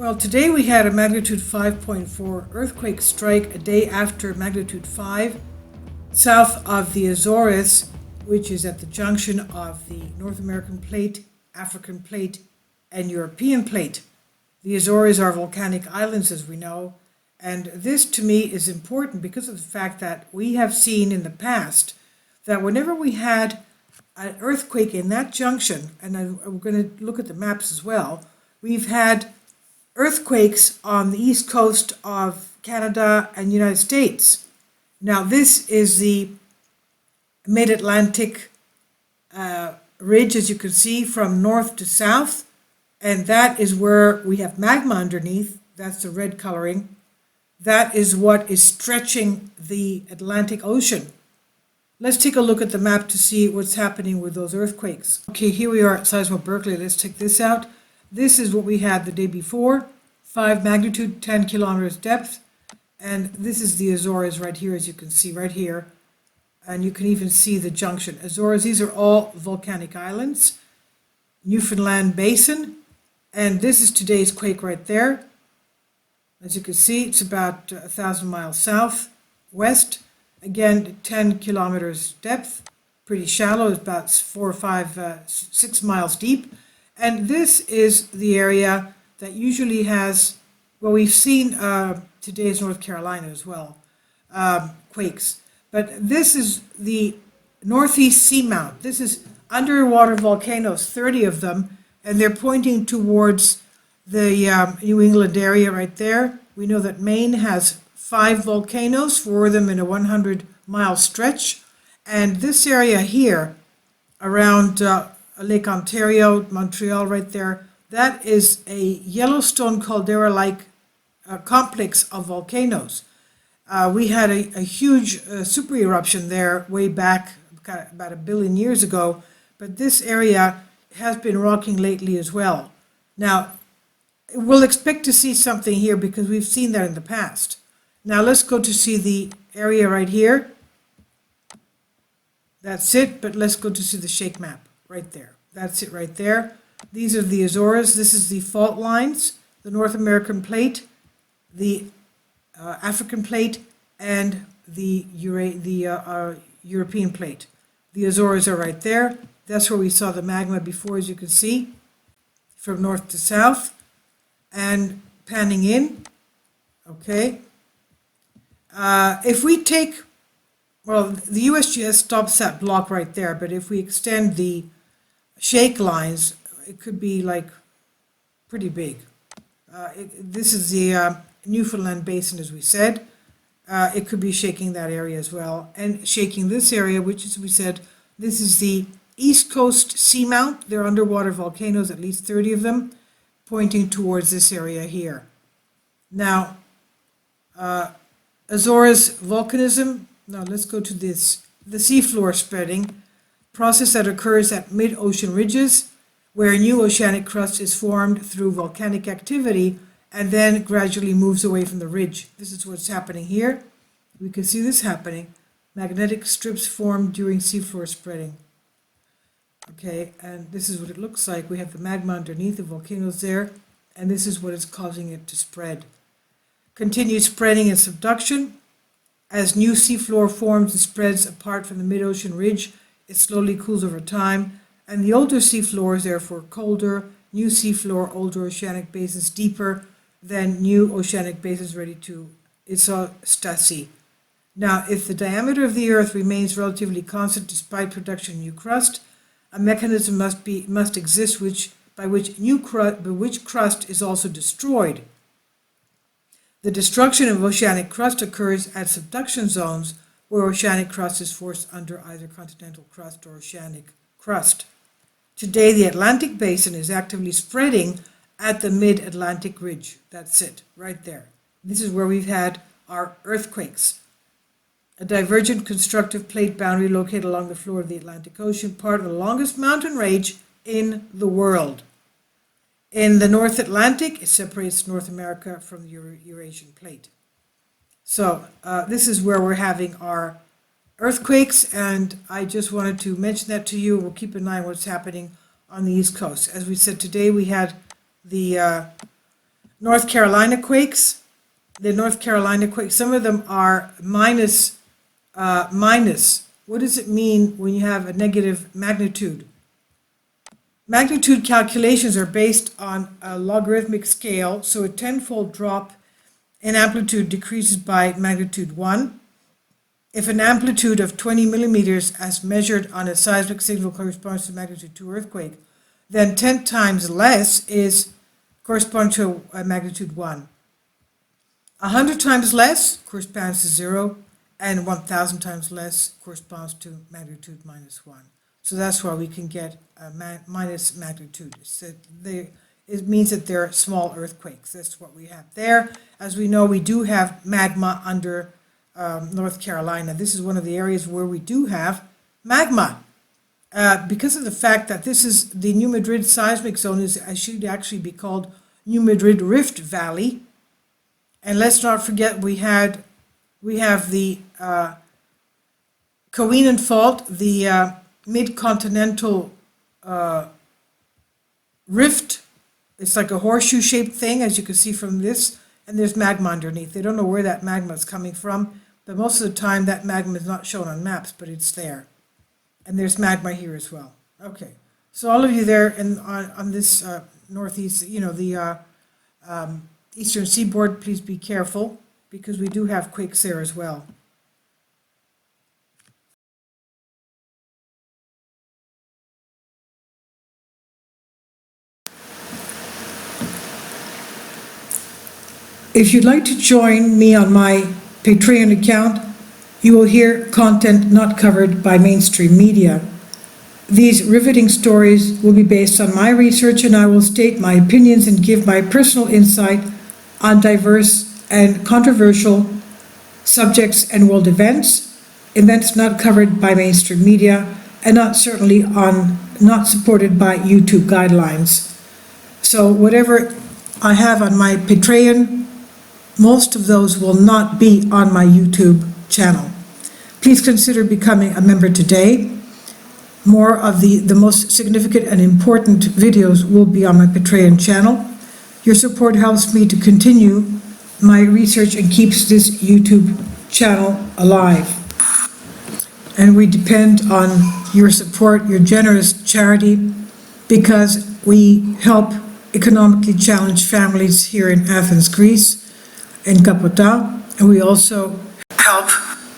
Well, today we had a magnitude 5.4 earthquake strike a day after magnitude 5 south of the Azores, which is at the junction of the North American plate, African plate, and European plate. The Azores are volcanic islands, as we know, and this to me is important because of the fact that we have seen in the past that whenever we had an earthquake in that junction, and we're going to look at the maps as well, we've had earthquakes on the east coast of Canada and United States. Now this is the mid-Atlantic ridge, as you can see, from north to south, and that is where we have magma underneath. That's the red coloring. That is what is stretching the Atlantic Ocean. Let's take a look at the map to see what's happening with those earthquakes. Okay, here we are at Seismo Berkeley. Let's take this out. This is what we had the day before, 5 magnitude, 10 kilometers depth, and this is the Azores right here, as you can see right here, and you can even see the junction. Azores, these are all volcanic islands, Newfoundland Basin, and this is today's quake right there. As you can see, it's about 1,000 miles southwest, again 10 kilometers depth, pretty shallow, it's about 4 or 5, 6 miles deep. And this is the area that usually has, well, we've seen today's North Carolina as well, quakes. But this is the Northeast Seamount. This is underwater volcanoes, 30 of them, and they're pointing towards the New England area right there. We know that Maine has 5 volcanoes, 4 of them in a 100-mile stretch. And this area here around Lake Ontario, Montreal right there, that is a Yellowstone caldera-like complex of volcanoes. We had a huge super eruption there way back about 1 billion years ago, but this area has been rocking lately as well. Now, we'll expect to see something here because we've seen that in the past. Now let's go to see the area right here. That's it, but let's go to see the shake map. Right there. That's it right there. These are the Azores. This is the fault lines, the North American plate, the African plate, and the European plate. The Azores are right there. That's where we saw the magma before, as you can see, from north to south. And panning in, okay. If we take, well, the USGS stops that block right there, but if we extend the shake lines, it could be like pretty big. This is the Newfoundland Basin, as we said. It could be shaking that area as well, and shaking this area, which, as we said, this is the East Coast Seamount. They're underwater volcanoes, at least 30 of them, pointing towards this area here. Now, Azores volcanism. Now let's go to this. The seafloor spreading, process that occurs at mid-ocean ridges where new oceanic crust is formed through volcanic activity and then gradually moves away from the ridge. This is what's happening here. We can see this happening. Magnetic strips formed during seafloor spreading. Okay, and this is what it looks like. We have the magma underneath, the volcanoes there, and this is what is causing it to spread. Continued spreading and subduction. As new seafloor forms and spreads apart from the mid-ocean ridge, it slowly cools over time, and the older seafloor is therefore colder. New seafloor, older oceanic basins deeper than new oceanic basins ready to isostasy. Now, if the diameter of the Earth remains relatively constant despite production of new crust, a mechanism must exist by which crust is also destroyed. The destruction of oceanic crust occurs at subduction zones where oceanic crust is forced under either continental crust or oceanic crust. Today, the Atlantic Basin is actively spreading at the mid-Atlantic ridge. That's it, right there. This is where we've had our earthquakes. A divergent constructive plate boundary located along the floor of the Atlantic Ocean, part of the longest mountain range in the world. In the North Atlantic, it separates North America from the Eurasian plate. So this is where we're having our earthquakes, and I just wanted to mention that to you. We'll keep an eye on what's happening on the East Coast. As we said today, we had the North Carolina quakes. The North Carolina quakes, some of them are minus. What does it mean when you have a negative magnitude? Magnitude calculations are based on a logarithmic scale, so a tenfold drop in amplitude decreases by magnitude 1. If an amplitude of 20 millimeters as measured on a seismic signal corresponds to magnitude 2 earthquake, then 10 times less corresponds to a magnitude 1. 100 times less corresponds to 0, and 1,000 times less corresponds to magnitude -1. So that's why we can get a minus magnitude. It means that they're small earthquakes. That's what we have there. As we know, we do have magma under North Carolina. This is one of the areas where we do have magma. Because of the fact that this is the New Madrid seismic zone, should actually be called New Madrid Rift Valley. And let's not forget we have the Coenan Fault, the mid-continental rift. It's like a horseshoe-shaped thing, as you can see from this, and there's magma underneath. They don't know where that magma is coming from, but most of the time that magma is not shown on maps, but it's there. And there's magma here as well. Okay, so all of you there on this northeast, the eastern seaboard, please be careful, because we do have quakes there as well. If you'd like to join me on my Patreon account, you will hear content not covered by mainstream media. These riveting stories will be based on my research, and I will state my opinions and give my personal insight on diverse and controversial subjects and world events not covered by mainstream media, and not supported by YouTube guidelines. So whatever I have on my Patreon, most of those will not be on my YouTube channel. Please consider becoming a member today. More of the most significant and important videos will be on my Patreon channel. Your support helps me to continue my research and keeps this YouTube channel alive. And we depend on your support, your generous charity, because we help economically challenged families here in Athens, Greece, in Kapota, and we also help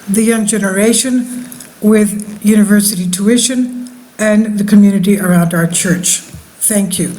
the young generation with university tuition and the community around our church. Thank you.